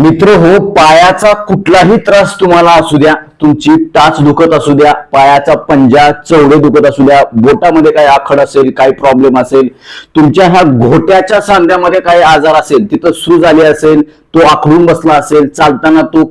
मित्र हो, पायाचा कुठलाही त्रास तुम्हाला असू द्या, तुमची टाच दुखत असू द्या, पायाचा पंजा चवडे दुखत असू द्या, बोटामध्ये काही आखड असेल, काही प्रॉब्लेम असेल, तुमच्या ह्या घोट्याच्या सांध्यामध्ये काही आजार असेल, तिथं सूज आली असेल, तो आखडून बसला असेल, चालताना तो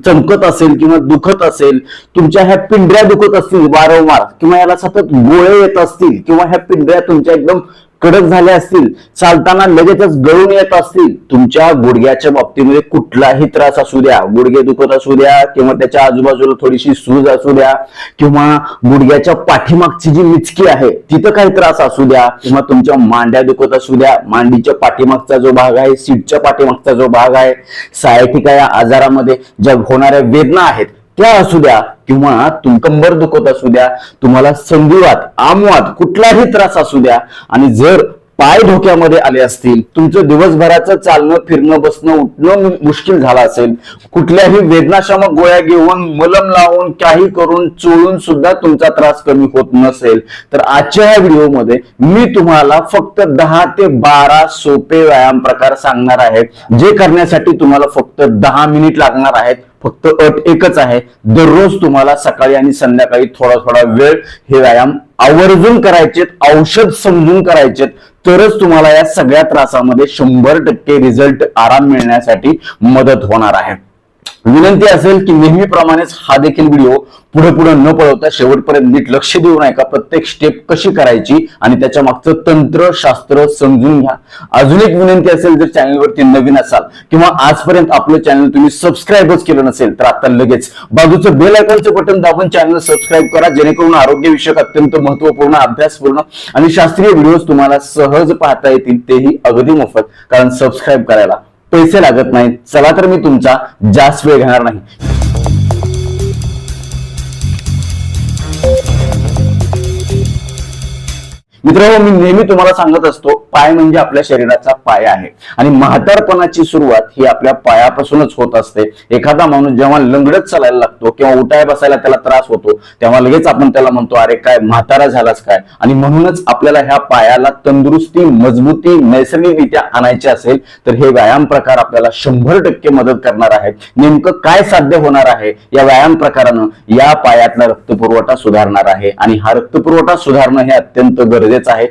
चमकत असेल किंवा दुखत असेल, तुमच्या ह्या पिंढऱ्या दुखत असतील वारंवार किंवा याला सतत गोळे येत असतील किंवा ह्या पिंढऱ्या तुमच्या एकदम कडक झाल्या असतील, चालताना लगेचच गळून येत असतील, तुमच्या गुडघ्याच्या बाबतीमध्ये कुठलाही त्रास असू द्या, गुडघे दुखत असू द्या किंवा त्याच्या आजूबाजूला थोडीशी सूज असू द्या किंवा गुडघ्याच्या पाठीमागची जी मिचकी आहे तिथं काही त्रास असू द्या किंवा तुमच्या मांड्या दुखत असू द्या, मांडीच्या पाठीमागचा जो भाग आहे, सीटच्या पाठीमागचा जो भाग आहे, सायटिका या आजारामध्ये ज्या होणाऱ्या वेदना आहेत त्या असू द्या किंवा कंबर दुखत असू द्या, तुम्हाला संधिवात, आमवात कुठलाही त्रास असू द्या आणि जर पाय धोक्यामध्ये आले असतील, तुमचं दिवसभराचं चालणं फिरणं बसणं उठणं मुश्किल झालं असेल, कुठल्याही वेदनाशामक गोळ्या घेऊन मलम लावून काही करून चोळून सुद्धा तुमचा त्रास कमी होत नसेल तर आजच्या या व्हिडिओमध्ये मी तुम्हाला फक्त 10 ते 12 सोपे व्यायाम प्रकार सांगणार आहे, जे करण्यासाठी तुम्हाला फक्त 10 मिनिट लागणार आहेत. फक्त अट एकच आहे, दररोज तुम्हाला सकाळी आणि संध्याकाळी थोडा थोडा वेळ हे व्यायाम आवर्जून करायचेत, औषध समजून करायचेत, तरच तुम्हाला या सगळ्या त्रासामध्ये 100% रिझल्ट आराम मिळण्यासाठी मदत होणार आहे. विनंती असेल की नेहमीप्रमाणेच हा देखील व्हिडिओ पुढे पुढे न पळवता शेवटपर्यंत नीट लक्ष देऊन ऐका, प्रत्येक स्टेप कशी करायची आणि त्याच्या मागचं तंत्र शास्त्र समजून घ्या. अजून एक विनंती असेल, जर चॅनलवरती नवीन असाल किंवा आजपर्यंत आपलं चॅनल तुम्ही सबस्क्राईबच केलं नसेल तर आता लगेच बाजूचं बेल आयकॉनचं बटन दाबून चॅनल सबस्क्राईब करा, जेणेकरून आरोग्यविषयक अत्यंत महत्वपूर्ण, अभ्यासपूर्ण आणि शास्त्रीय व्हिडिओज तुम्हाला सहज पाहता येतील, तेही अगदी मोफत, कारण सबस्क्राईब करायला पैसे लागत नाहीत. चला तर मी तुमचा जास्त वेळ घेणार नाही. मित्रांनो, मी नेहमी तुम्हाला सांगत असतो, पाय म्हणजे आपल्या शरीराचा पाय आहे आणि म्हातारपणाची सुरुवात ही आपल्या पायापासूनच होत असते. एखादा माणूस जेव्हा लंगडत चालायला लागतो किंवा उठाय बसायला त्याला त्रास होतो, तेव्हा लगेच आपण त्याला म्हणतो, अरे काय म्हातारा झालास काय. आणि म्हणूनच आपल्याला ह्या पायाला तंदुरुस्ती, मजबूती नैसर्गिकरित्या आणायची असेल तर हे व्यायाम प्रकार आपल्याला 100% मदत करणार आहेत. नेमकं काय साध्य होणार आहे या व्यायाम प्रकारानं? या पायातला रक्तपुरवठा सुधारणार आहे आणि हा रक्तपुरवठा सुधारणं हे अत्यंत गरजेचं आहे.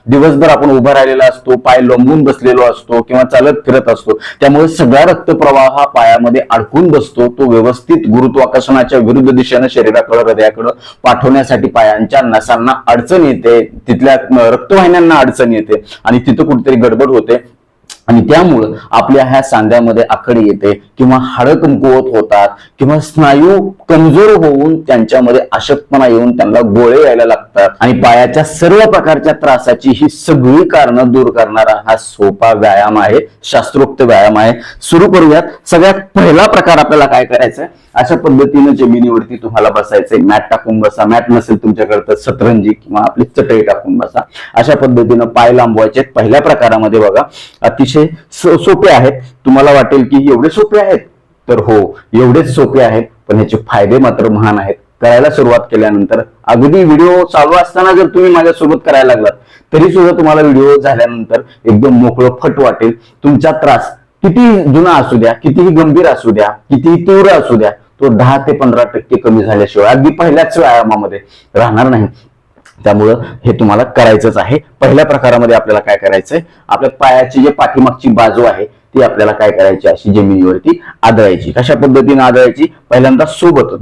दिवसभर आपण उभा राहिलेला असतो, पाय लोंबून बसलेलो असतो किंवा चालत फिरत असतो, त्यामुळे सगळा रक्तप्रवाह हा पायामध्ये अडकून बसतो. तो व्यवस्थित गुरुत्वाकर्षणाच्या विरुद्ध दिशेने शरीराकडे, हृदयाकडे पाठवण्यासाठी पायांच्या नसांना अडचण येते, तिथल्या रक्तवाहिन्यांना अडचण येते आणि तिथं कुठेतरी गडबड होते आणि त्यामुळं आपल्या ह्या सांध्यामध्ये आखडी येते किंवा हाडं कमकुवत होतात किंवा स्नायू कमजोर होऊन त्यांच्यामध्ये अशक्तपणा येऊन त्यांना गोळे यायला लागतात आणि पायाच्या सर्व प्रकारच्या त्रासाची ही सगळी कारणं दूर करणारा हा सोपा व्यायाम आहे, शास्त्रोक्त व्यायाम आहे. सुरू करूयात. सगळ्यात पहिला प्रकार आपल्याला काय करायचा आहे, अशा पद्धतीनं जमिनीवरती तुम्हाला बसायचंय. मॅट टाकून बसा, मॅट नसेल तुमच्याकडे तर सतरंजी किंवा आपली चटई टाकून बसा. अशा पद्धतीनं पाय लांबवायचे. पहिल्या प्रकारामध्ये बघा, अतिशय सोपे आहेत. तुम्हाला वाटेल की एवढे सोपे आहेत, तर हो, एवढेच सोपे आहेत, पण ह्याचे फायदे मात्र महान आहेत. करायला सुरुवात केल्यानंतर, अगदी व्हिडिओ चालू असताना जर तुम्ही माझ्यासोबत करायला लागलात तरी सुद्धा तुम्हाला व्हिडिओ झाल्यानंतर एकदम मोकळं फट वाटेल. तुमचा त्रास किती जुना असू द्या, कितीही गंभीर असू द्या, कितीही तीव्र असू द्या, तो 10 ते 15% कमी झाल्याशिवाय अगदी पहिल्याच व्यायामामध्ये राहणार नाही. त्यामुळं हे तुम्हाला करायचंच आहे. पहिल्या प्रकारामध्ये आपल्याला काय करायचंय, आपल्या पायाची जी पाठीमागची बाजू आहे ती आपल्याला काय करायची, अशी जमिनीवरती आदळायची. कशा पद्धतीने आदळायची? पहिल्यांदा सोबत,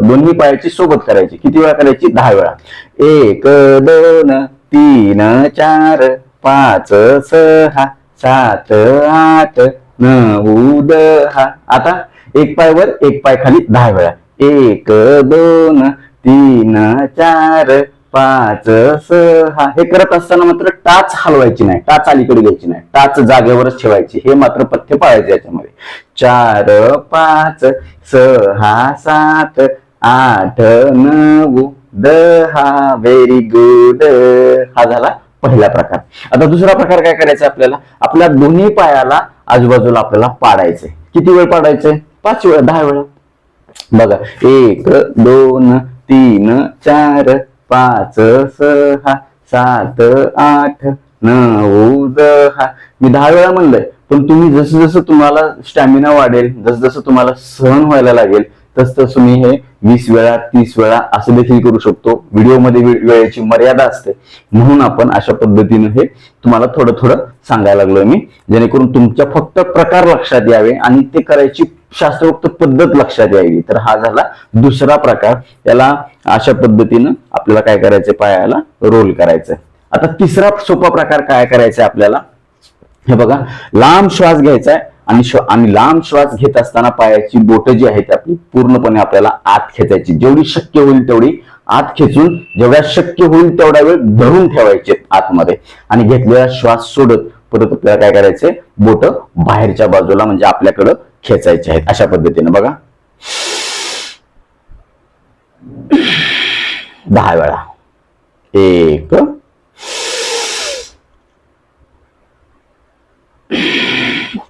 दोन्ही पायाची सोबत करायची. किती वेळा करायची? 10 वेळा. 1 2 3 4 5 6 7 8 9 10. आता एक पाय वर एक पाय खाली 10 वेळा. 1 2 3 4 5 6. हे करत असताना मात्र टाच हलवायची नाही, टाच अलीकडे घ्यायची नाही, टाच जागेवरच ठेवायची. हे मात्र पथ्य पाळायचे याच्यामध्ये. 4 5 6 7 8 9 10. Very good. हा झाला पहिला प्रकार. आता दुसरा प्रकार काय करायचा आपल्याला, आपल्या दोन्ही पायाला आजूबाजूला आपल्याला पाडायचंय. किती वेळ पाडायचंय? 5 वेळा, 10 वेळा. बघा, 1 2 3 4 5 6 7 8 9 10. मी 10 वेळा म्हणलंय, पण तुम्ही जसं जसं तुम्हाला स्टॅमिना वाढेल, जसं जसं तुम्हाला सहन व्हायला लागेल, तस तसं तुम्ही हे 20 वेळा 30 वेळा असं देखील करू शकतो. व्हिडिओमध्ये वेळेची मर्यादा असते, म्हणून आपण अशा पद्धतीने हे तुम्हाला थोडं थोडं सांगायला लागलोय मी, जेणेकरून तुमच्या फक्त प्रकार लक्षात यावे आणि ते करायची शास्त्रोक्त पद्धत लक्षात यावी. तर हा झाला दुसरा प्रकार. याला अशा पद्धतीनं आपल्याला काय करायचं, पायाला रोल करायचं. आता तिसरा सोपा प्रकार काय करायचा आपल्याला, हे बघा, लांब श्वास घ्यायचा आहे आणि लांब श्वास घेत असताना पायाची बोट जी आहेत आपली पूर्णपणे आपल्याला आत खेचायची. जेवढी शक्य होईल तेवढी आत खेचून, जेवढ्या शक्य होईल तेवढा वेळ धरून ठेवायचे आतमध्ये, आणि घेतलेला श्वास सोडत परत आपल्याला काय करायचंय, बोट बाहेरच्या बाजूला म्हणजे आपल्याकडं खेचायचे आहेत. अशा पद्धतीने बघा 10 वेळा. 1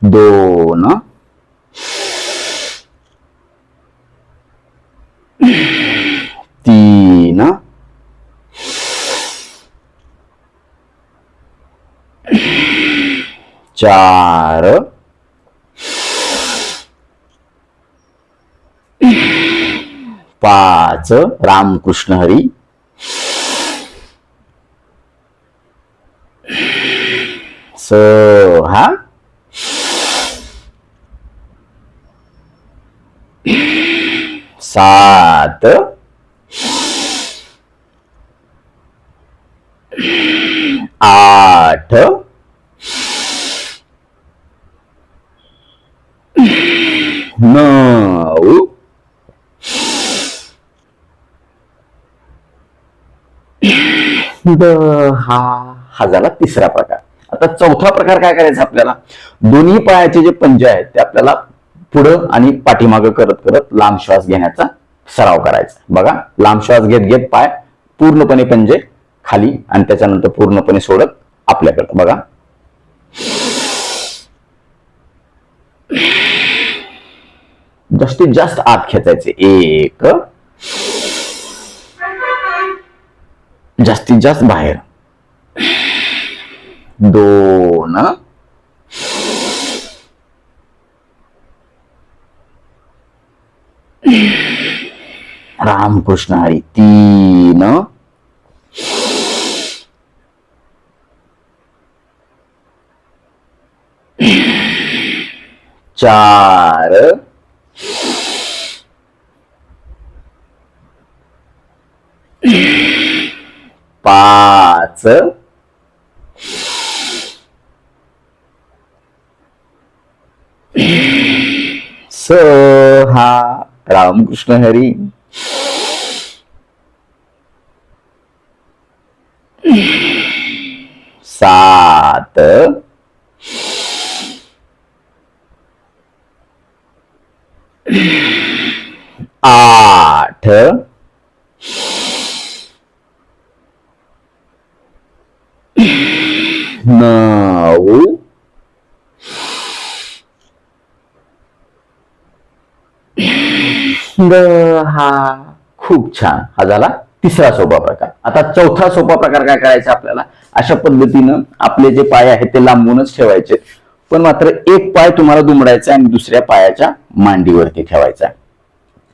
2 3 4 5 रामकृष्ण हरी 6 7 8 9 10. हा झाला तिसरा प्रकार. आता चौथा प्रकार काय करायचा आपल्याला, दोन्ही पायाचे जे पंजे आहेत ते आपल्याला पुढं आणि पाठीमागं करत करत लांब श्वास घेण्याचा सराव करायचा. बघा, लांब श्वास घेत घेत पाय पूर्णपणे पंजे खाली आणि त्याच्यानंतर पूर्णपणे सोडत आपल्याकडे. बघा, जास्तीत जास्त आत खेचायचे. 1 जास्तीत जास्त बाहेर. 2 रामकृष्ण हरी. 3 4 5 6 रामकृष्ण हरी. 7 8 9 10. खूप छान. हा झाला तिसरा सोपा प्रकार. आता चौथा सोपा प्रकार काय करायचा आपल्याला, अशा पद्धतीनं आपले जे पाय आहेत ते लांबूनच ठेवायचे, पण मात्र एक पाय तुम्हाला दुमडायचा आणि दुसऱ्या पायाच्या मांडीवरती ठेवायचा.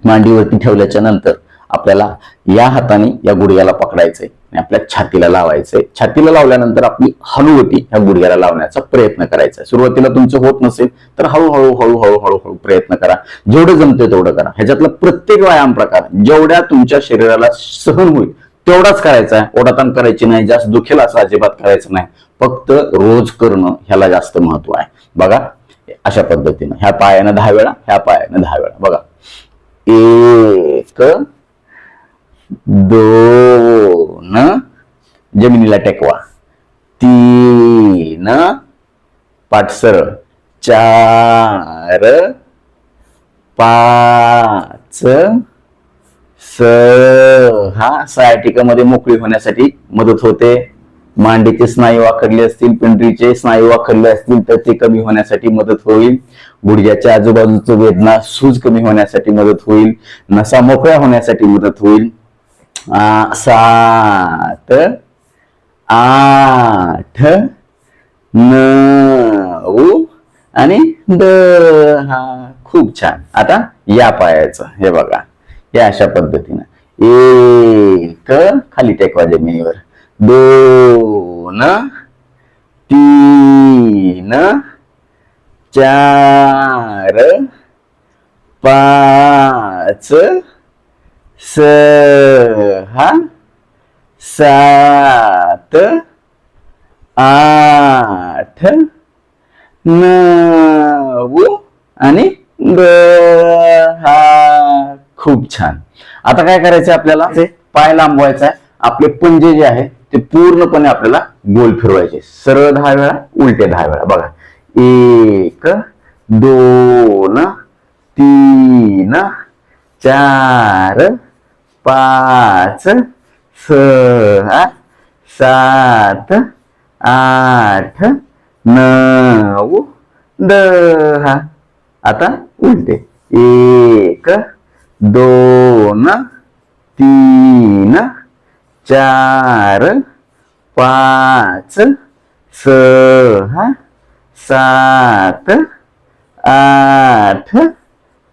मांडीवरती ठेवल्याच्या नंतर आपल्याला या हाताने या गुडघ्याला पकडायचंय आणि आपल्या छातीला लावायचंय. छातीला लावल्यानंतर आपली हनुवटी ह्या गुडघ्याला लावण्याचा प्रयत्न करायचा. सुरुवातीला तुमचं होत नसेल तर हळूहळू हळूहळू हळूहळू प्रयत्न करा, जेवढं जमतंय तेवढं करा. ह्याच्यातला प्रत्येक व्यायाम प्रकार जेवढ्या तुमच्या शरीराला सहन होईल तेवढाच करायचा आहे. ओढाताण करायची नाही, जास्त दुखेल असं अजिबात करायचं नाही. फक्त रोज करणं ह्याला जास्त महत्व आहे. बघा, अशा पद्धतीनं ह्या पायानं 10 वेळा, ह्या पायानं 10 वेळा. बघा, 1 2 जमिनीला टेकवा. 3 पाठ सरळ. 4 5 6 सायटिकामध्ये मोकळी होण्यासाठी मदत होते. मांडीचे स्नायू वाखरले असतील, पिंडीचे स्नायू वाखरले असतील तर ते कमी होण्यासाठी मदत होईल. गुडघ्याच्या आजूबाजूचं वेदना सूज कमी होण्यासाठी मदत होईल. नसा मोकळ्या होण्यासाठी मदत होईल. 7 8 9 आणि द हा. खूप छान. आता या पायाचं हे बघा, या अशा पद्धतीनं एक खाली टेकवा जमिनीवर, 2 3 4 5 6 7 8 9 आणि 10. खूप छान. आता काय करायचं आपल्याला, पाय लांबवायचा आहे. आपले पंजे जे आहे ते पूर्णपणे आपल्याला गोल फिरवायचे, सरळ 10 वेळा, उलटे 10 वेळा. बघा, 1 2 3 4 5 6 7 8 9 10. आता उलटे, 1 2 3 4 5 6 7 8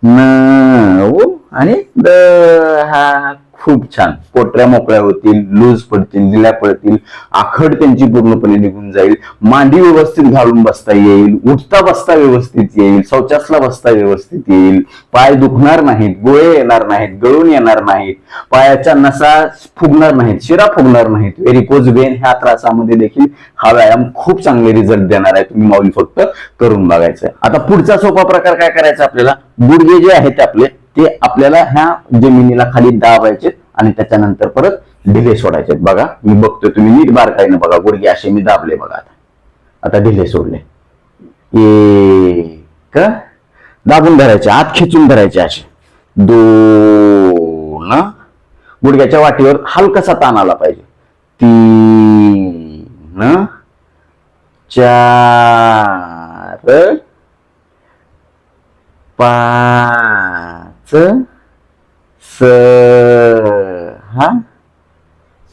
9 आणि 10. खूप छान. पोटऱ्या मोकळ्या होतील, लूज पडतील, दिल्या पडतील, आखड त्यांची पूर्णपणे निघून जाईल, मांडी व्यवस्थित घालून बसता येईल, उठता बसता व्यवस्थित येईल, शौचासला बसता व्यवस्थित येईल, पाय दुखणार नाहीत, गोळे येणार नाहीत, गळून येणार नाहीत, पायाच्या नसा फुगणार नाहीत, शिरा फुगणार नाहीत, व्हेरिकोज वेन ह्या त्रासामध्ये देखील हा व्यायाम खूप चांगले रिझल्ट देणार आहे. तुम्ही माऊली फक्त करून बघायचं. आता पुढचा सोपा प्रकार काय करायचा आपल्याला, गुडघे जे आहेत आपले ते आपल्याला ह्या जमिनीला खाली दाबायचे आणि त्याच्यानंतर परत ढिले सोडायचे. बघा, मी बघतोय, तुम्ही नीट बारकाईने बघा. गुडघे असे मी दाबले बघा. आता ढिले सोडले, एक दाबून धरायचे, आत खेचून धरायचे असे, 2 गुडघ्याच्या वाटीवर हलकासा ताण आला पाहिजे, 3 4 5 6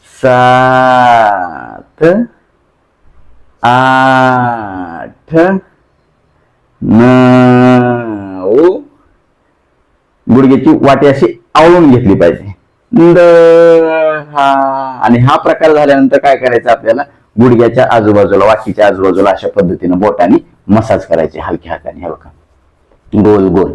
7 8 9. गुडघ्याची वाटी अशी आवळून घेतली पाहिजे, 10. आणि हा प्रकार झाल्यानंतर काय करायचं आपल्याला, गुडघ्याच्या आजूबाजूला, वाटीच्या आजूबाजूला अशा पद्धतीने बोटाने मसाज करायचे हलक्या हाताने. हे बघा, गोल गोल,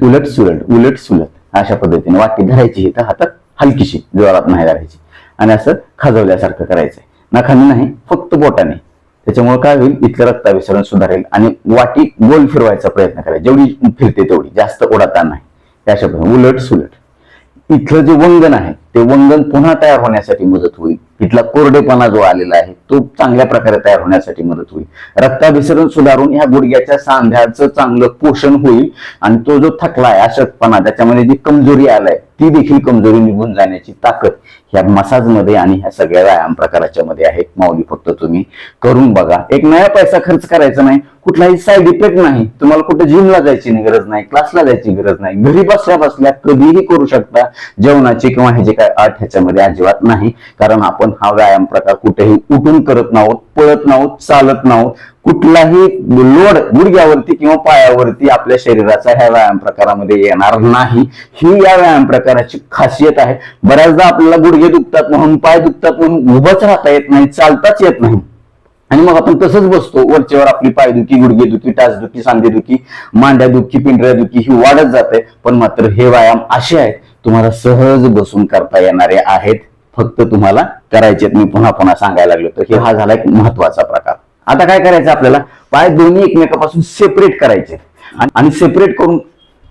उलट सुलट, उलट सुलट अशा पद्धतीने वाटी धरायची, इथं हातात हलकीशी, जोरात नाही धरायची, आणि असं खाजवल्यासारखं करायचंय. नखाने नाही, फक्त बोटाने. त्याच्यामुळे काय होईल, इथलं रक्ताभिसरण सुधारेल आणि वाटी गोल फिरवायचा प्रयत्न करायचा, जेवढी फिरते तेवढी, जास्त ओढाता नाही. अशा पद्धतीने उलट सुलट. इथलं जे वंगण आहे ते वंगण पुन्हा तयार होण्यासाठी मदत होईल. इथला कोरडेपणा जो आलेला आहे तो चांगल्या प्रकारे तयार होण्यासाठी मदत होईल. रक्ताभिसरण सुधारून ह्या गुडघ्याच्या सांध्याचं चांगलं पोषण होईल आणि तो जो थकला आहे, अशक्तपणा, त्याच्यामध्ये जी कमजोरी आलाय ती देखील कमजोरी निघून जाण्याची ताकद ह्या मसाजमध्ये आणि ह्या सगळ्या व्यायाम प्रकाराच्या मध्ये आहे. माऊली फक्त तुम्ही करून बघा. एक नया पैसा खर्च करायचा नाही, कुठलाही साईड इफेक्ट नाही, तुम्हाला कुठे जिमला जायची गरज नाही, क्लासला जायची गरज नाही, घरी बसल्या बसल्या कधीही करू शकता. जेवणाची किंवा ह्याचे काय अट ह्याच्यामध्ये अजिबात नाही, कारण आपण हा व्यायाम प्रकार कुठेही उठून करत नाहोत, पळत नाहोत, चालत नाहोत. कुठलाही लोड गुडघ्यावरती किंवा पायावरती आपल्या शरीराचा ह्या व्यायाम प्रकारामध्ये येणार नाही. ही या व्यायाम प्रकाराची खासियत आहे. बऱ्याचदा आपल्याला गुडघे दुखतात म्हणून, पाय दुखतात म्हणून उभंच राहता येत नाही, चालताच येत नाही, आणि मग आपण तसंच बसतो. वरच्यावर आपली पायदुखी, गुडघेदुखी, टाचदुखी, सांधेदुखी, मांड्यादुखी, पिंढऱ्यादुखी ही वाढत जाते. पण मात्र हे व्यायाम असे आहेत, तुम्हाला सहज बसून करता येणारे आहेत, फक्त तुम्हाला करायचे. मी पुन्हा पुन्हा सांगायला लागलो तर हा झाला एक महत्वाचा प्रकार. आता काय करायचं आपल्याला, पाय दोन्ही एकमेकापासून सेपरेट करायचे आणि सेपरेट करून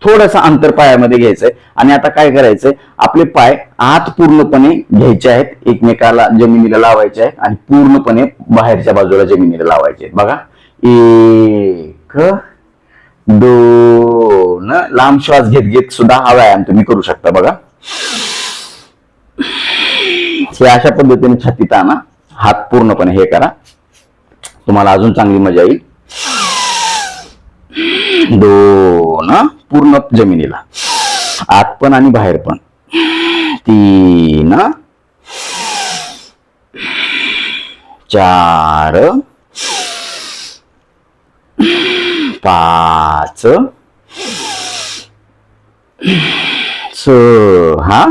थोडंसं अंतर पायामध्ये घ्यायचंय. आणि आता काय करायचंय, आपले पाय आत पूर्णपणे घ्यायचे आहेत, एकमेकाला जमिनीला लावायचे आहेत आणि पूर्णपणे बाहेरच्या बाजूला जमिनीला लावायचे आहेत. बघा, 1 2 लांब श्वास घेत घेत सुद्धा हा व्यायाम तुम्ही करू शकता. बघा, हे अशा पद्धतीने छातीत आणा, हात पूर्णपणे हे करा, तुम्हाला अजून चांगली मजा येईल. 2 पूर्ण जमिनीला, आत पण आणि बाहेर पण. 3 4 5 6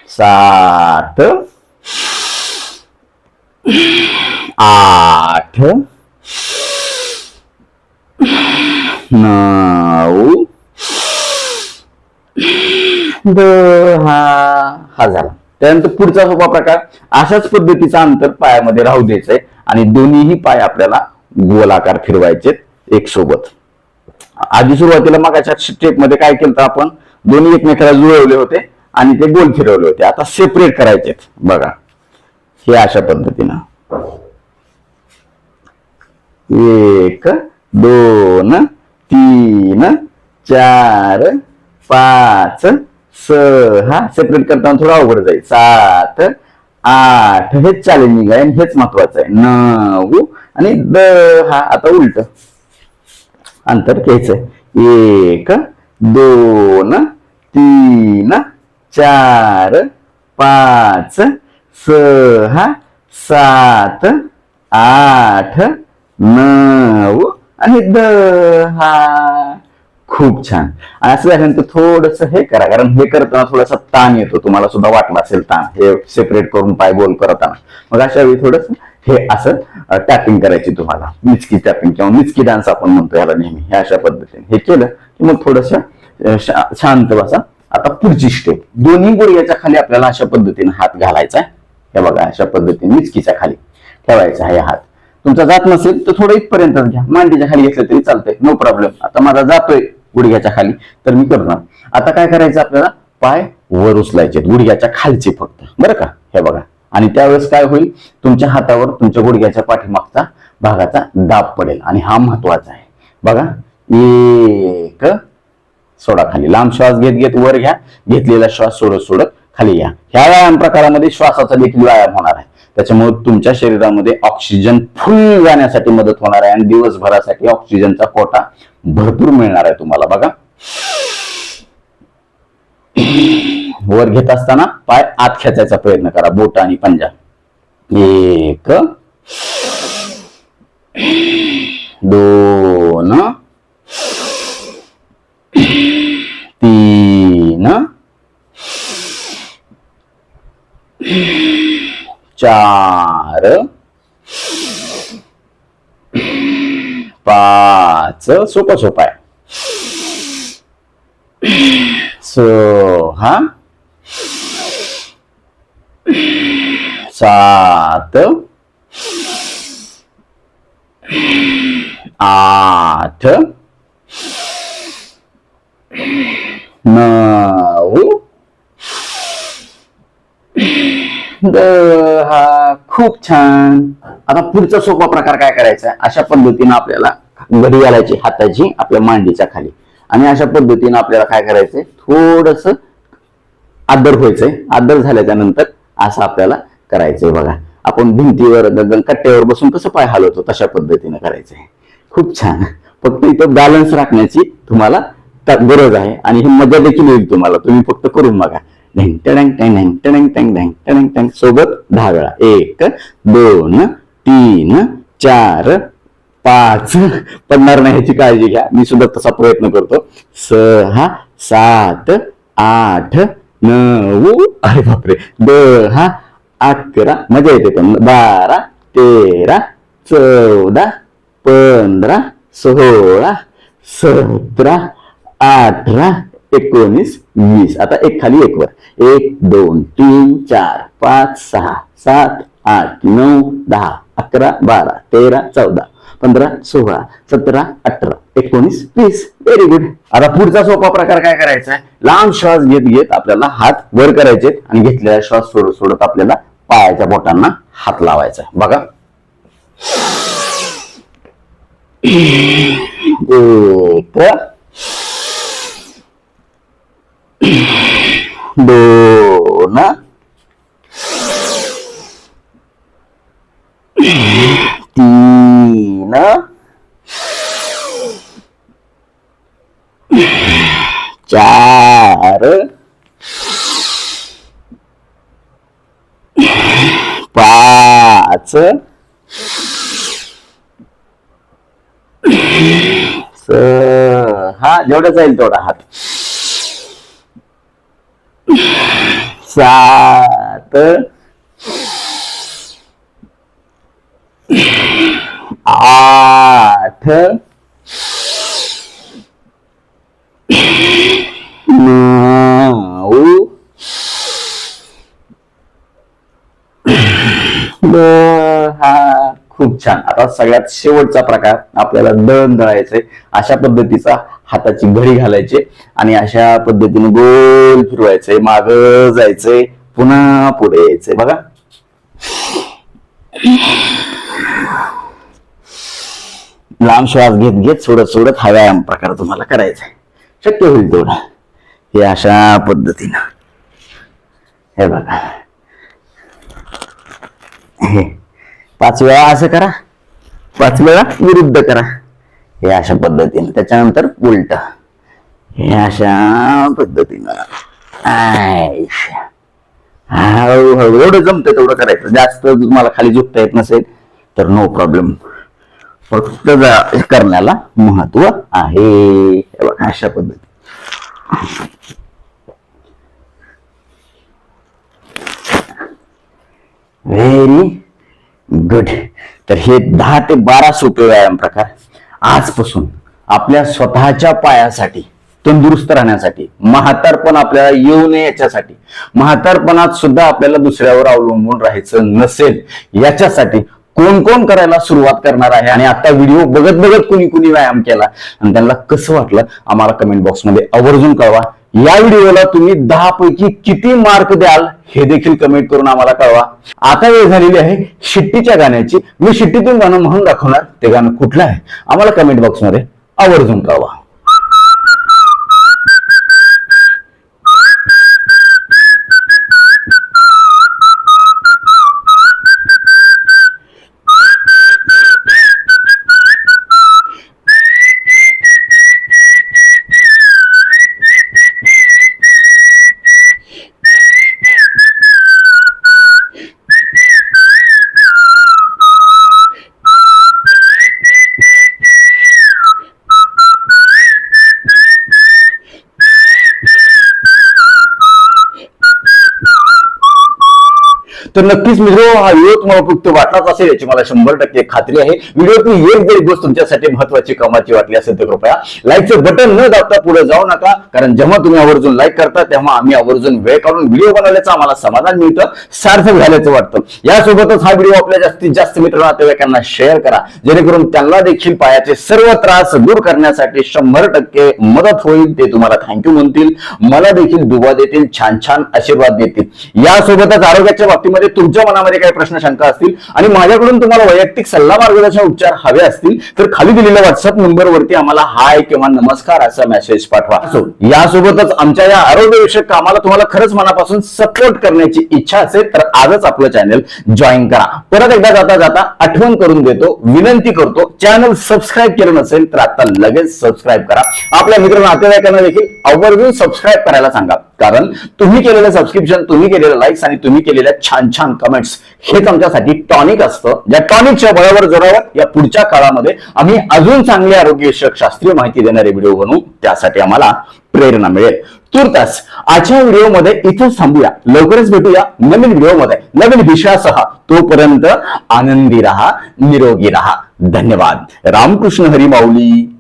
7 8 9 10 हा झाला. त्यानंतर पुढचा सोपा प्रकार, अशाच पद्धतीचा अंतर पायामध्ये राहू द्यायचंय आणि दोन्हीही पाय आपल्याला गोलाकार फिरवायचे एक सोबत. आधी सुरुवातीला मगाच्या स्टेप मध्ये काय केलं आपण, दोन्ही एकमेकाला जुळवले होते आणि ते गोल फिरवले होते. आता सेपरेट करायचे बघा, हे अशा पद्धतीनं 1 2 3 4 5 6 सेपरेट करताना थोडं अवघड जाईल, 7 8 हेच चॅलेंजिंग आहे आणि हेच महत्वाचं आहे, 9 आणि 10. आता उलट अंतर घ्यायचंय, 1 2 3 4 5 6 7 8 9 आणि 10. खूप छान. असं झाल्यानंतर थोडस हे करा, कारण हे करताना थोडासा ताण येतो, तुम्हाला सुद्धा वाटला असेल ताण, हे सेपरेट करून पाय गोल करताना. मग अशा वेळी थोडस हे असं टॅपिंग करायची तुम्हाला, मिचकी टॅपिंग किंवा मिचकी डान्स आपण म्हणतो याला नेहमी. हे अशा पद्धतीने हे केलं की मग थोडस शांत बसा. आता पुढची स्टेप, दोन्ही गुडघ्याच्या खाली आपल्याला अशा पद्धतीने हात घालायचा आहे. हे बघा अशा पद्धतीने मिचकीच्या खाली ठेवायचा आहे हात. तुमचा जात नसेल तर थोडं इथपर्यंतच घ्या, मांडीच्या खाली घेतलं तरी चालतंय, नो प्रॉब्लेम. आता माझा जातोय गुडघ्याच्या खाली तर मी करणार. आता काय करायचं, आपल्याला पाय वर उचलायचे गुडघ्याच्या खालचे फक्त, बरं का. हे बघा, आणि त्यावेळेस काय होईल, तुमच्या हातावर तुमच्या गुडघ्याच्या पाठीमागचा भागाचा दाब पडेल आणि हा महत्वाचा आहे. बघा, 1 सोडा खाली, लांब श्वास घेत घेत वर घ्या, घेतलेला श्वास सोडत सोडत खाली घ्या. ह्या व्यायाम प्रकारामध्ये श्वासाचा देखील व्यायाम होणार आहे. त्याच्यामुळे तुमच्या शरीरामध्ये ऑक्सिजन फुल जाण्यासाठी मदत होणार आहे आणि दिवसभरासाठी ऑक्सिजनचा कोटा भरपूर मिळणार आहे तुम्हाला. बघा, वर घेत असताना पाय आत खेचायचा प्रयत्न करा, बोट आणि पंजा. 1 2 3 4 5 सोपा सोपा आहे, 6 7 8 9 10. खूप छान. आता पुढचा सोपा प्रकार काय करायचा आहे, अशा पद्धतीने आपल्याला घडी घालायची हाताची आपल्या मांडीच्या खाली आणि अशा पद्धतीने आपल्याला काय करायचंय, थोडस आदर व्हायचंय. आदर झाल्याच्या नंतर असं आपल्याला करायचंय. बघा, आपण भिंतीवर कट्ट्यावर बसून कसं पाय हलवतो तशा पद्धतीने करायचंय. खूप छान. फक्त इथं बॅलन्स राखण्याची तुम्हाला गरज आहे आणि ही मजा देखील येईल तुम्हाला. तुम्ही फक्त करून बघा. ढँग टँग टँग ढँग टँग टँग ढँग टँग टँग सोबत 10 वेळा. 1 2 3 4 5 पडणार नाही ह्याची काळजी घ्या, मी सुद्धा तसा प्रयत्न करतो. 6 7 8 9 अरे बापरे 10 11 मजा येते पण 12 13 14 15 16 17 18 19 20. आता एक खाली एक वर. 1 2 3 4 5 6 7 8 9 10 11 12 13 14 15 16 17 18 19 20. Very good. आता पुढचा सोपा प्रकार काय करायचा आहे, लांब श्वास घेत घेत आपल्याला हात वर करायचे आणि घेतलेला श्वास सोडत सोडत आपल्याला पायाच्या बोटांना हात लावायचा. बघा, 1 2 3 4 5 जेवढा जाईल तेवढा हात. 7 8 9 10. खूप छान. आता सगळ्यात शेवटचा प्रकार आपल्याला दळण दळायचंय. अशा पद्धतीचा हाताची घडी घालायची आणि अशा पद्धतीने गोल फिरवायचंय, माग जायचंय, पुन्हा पुढे यायचंय. बघा लांब श्वास घेत घेत सोडत सोडत हा व्यायाम प्रकार तुम्हाला करायचा आहे. शक्य होईल तेवढा. हे अशा पद्धतीनं हे बघा, हे 5 वेळा असं करा, 5 वेळा विरुद्ध करा. हे अशा पद्धतीने. त्याच्यानंतर उलट हे अशा पद्धतीनं. हळूहळू एवढं जमतं तेवढं करायचं. जास्त तुम्हाला खाली झुकता येत नसेल तर नो प्रॉब्लेम. फक्त करण्याला महत्व आहे. अशा पद्धती. Very good. तर हे 10 ते 12 सोपे व्यायाम प्रकार आजपासून आपल्या स्वतःच्या पायासाठी, तंदुरुस्त राहण्यासाठी, म्हातारपण आपल्याला येऊ नये याच्यासाठी, म्हातारपणात सुद्धा आपल्याला दुसऱ्यावर अवलंबून राहायचं नसेल याच्यासाठी कोण कोण करायला सुरुवात करणार आहे आणि आता व्हिडिओ बघत बघत कुणी कुणी व्यायाम केला आणि त्यांना कसं वाटलं आम्हाला कमेंट बॉक्समध्ये आवर्जून कळवा. या व्हिडिओला तुम्ही 10 पैकी किती मार्क द्याल हे देखील कमेंट करून आम्हाला कळवा. आता वेळ झालेली आहे शिट्टीच्या गाण्याची. मी शिट्टीतून गाणं म्हणून दाखवणार. ते गाणं कुठलं आहे आम्हाला कमेंट बॉक्समध्ये आवर्जून कळवा. तर नक्कीच मित्र हा व्हिडिओ तुम्हाला उपयुक्त वाटलाच असेल याची मला 100% खात्री आहे. व्हिडिओतली एक जरी गोष्ट तुमच्यासाठी महत्वाची कामाची वाटली असेल तर कृपया लाईकचं बटन न दाबता पुढे जाऊ नका. कारण जेव्हा तुम्ही आवर्जून लाईक करता तेव्हा आम्ही आवर्जून वेळ काढून व्हिडिओ बनवल्याचं आम्हाला समाधान मिळतं, सार्थक झाल्याचं वाटतं. यासोबतच हा व्हिडिओ आपल्या जास्तीत जास्त मित्र नातेवाईकांना शेअर करा जेणेकरून त्यांना देखील पायाचे सर्व त्रास दूर करण्यासाठी 100% मदत होईल. ते तुम्हाला थँक्यू म्हणतील, मला देखील दुवा देतील, छान छान आशीर्वाद देतील. यासोबतच आरोग्याच्या बाबतीमध्ये तुमच्या मनामध्ये काही प्रश्न शंका असतील आणि माझ्याकडून तुम्हाला वैयक्तिक सल्ला मार्गदर्शन उपचार हवे असतील तर खाली दिलेल्या व्हॉट्सअप नंबरवरती आम्हाला हाय किंवा नमस्कार असा मेसेज पाठवा. यासोबतच आमच्या या आरोग्यविषयक कामाला तुम्हाला खरंच मनापासून सपोर्ट करण्याची इच्छा असेल तर आजच आपलं चॅनल जॉईन करा. परत एकदा जाता जाता आठवण करून देतो, विनंती करतो, चॅनल सबस्क्राईब केलं नसेल तर आता लगेच सबस्क्राईब करा. आपल्या मित्र नातेवाईकांना देखील आवर्जून सबस्क्राईब करायला सांगा. कारण तुम्ही केलेलं सबस्क्रिप्शन, तुम्ही केलेलं लाईक्स आणि तुम्ही केलेल्या छान छान कमेंट्स हेच आमच्यासाठी टॉनिक असतं. ज्या टॉनिकच्या बळावर जोरावर या पुढच्या काळामध्ये आम्ही अजून चांगले आरोग्यविषयक शास्त्रीय माहिती देणारे व्हिडिओ बनवू, त्यासाठी आम्हाला प्रेरणा मिळेल. तुर्तास आजच्या व्हिडिओमध्ये इथेच थांबूया. लवकरच भेटूया नवीन व्हिडिओमध्ये नवीन विषयासह. तोपर्यंत आनंदी राहा, निरोगी राहा. धन्यवाद. रामकृष्ण हरी माऊली.